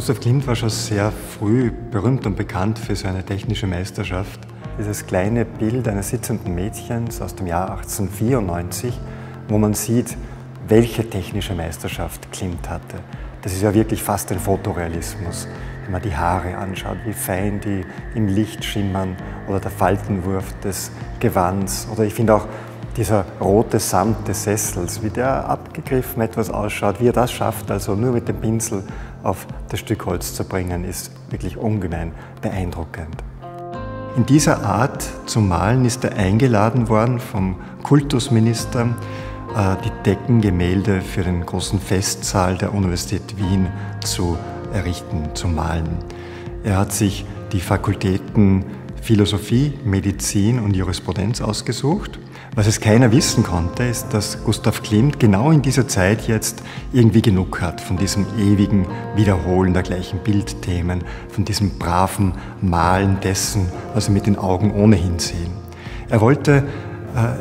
Gustav Klimt war schon sehr früh berühmt und bekannt für seine technische Meisterschaft. Dieses kleine Bild eines sitzenden Mädchens aus dem Jahr 1894, wo man sieht, welche technische Meisterschaft Klimt hatte. Das ist ja wirklich fast ein Fotorealismus, wenn man die Haare anschaut, wie fein die im Licht schimmern, oder der Faltenwurf des Gewands, oder ich finde auch dieser rote Samt des Sessels, wie der abgegriffen etwas ausschaut, wie er das schafft, also nur mit dem Pinsel auf das Stück Holz zu bringen, ist wirklich ungemein beeindruckend. In dieser Art zu malen ist er eingeladen worden vom Kultusminister, die Deckengemälde für den großen Festsaal der Universität Wien zu errichten, zu malen. Er hat sich die Fakultäten Philosophie, Medizin und Jurisprudenz ausgesucht. Was es keiner wissen konnte, ist, dass Gustav Klimt genau in dieser Zeit jetzt irgendwie genug hat von diesem ewigen Wiederholen der gleichen Bildthemen, von diesem braven Malen dessen, was wir mit den Augen ohnehin sehen. Er wollte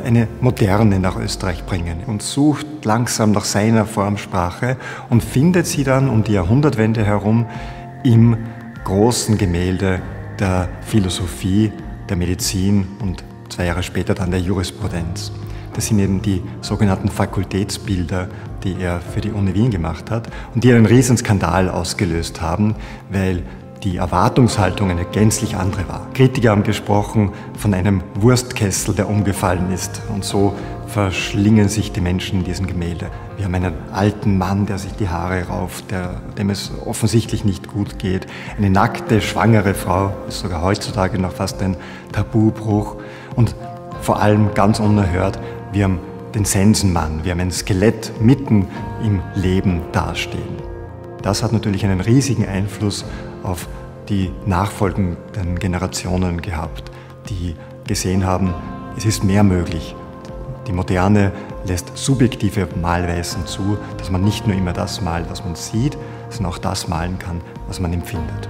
eine Moderne nach Österreich bringen und sucht langsam nach seiner Formsprache und findet sie dann um die Jahrhundertwende herum im großen Gemälde der Philosophie, der Medizin und 2 Jahre später dann der Jurisprudenz. Das sind eben die sogenannten Fakultätsbilder, die er für die Uni Wien gemacht hat und die einen riesen Skandal ausgelöst haben, weil die Erwartungshaltung eine gänzlich andere war. Kritiker haben gesprochen von einem Wurstkessel, der umgefallen ist, und so verschlingen sich die Menschen in diesem Gemälde. Wir haben einen alten Mann, der sich die Haare rauft, dem es offensichtlich nicht gut geht. Eine nackte, schwangere Frau, ist sogar heutzutage noch fast ein Tabubruch. Und vor allem ganz unerhört, wir haben den Sensenmann, wir haben ein Skelett mitten im Leben dastehen. Das hat natürlich einen riesigen Einfluss auf die nachfolgenden Generationen gehabt, die gesehen haben, es ist mehr möglich. Die Moderne lässt subjektive Malweisen zu, dass man nicht nur immer das malt, was man sieht, sondern auch das malen kann, was man empfindet.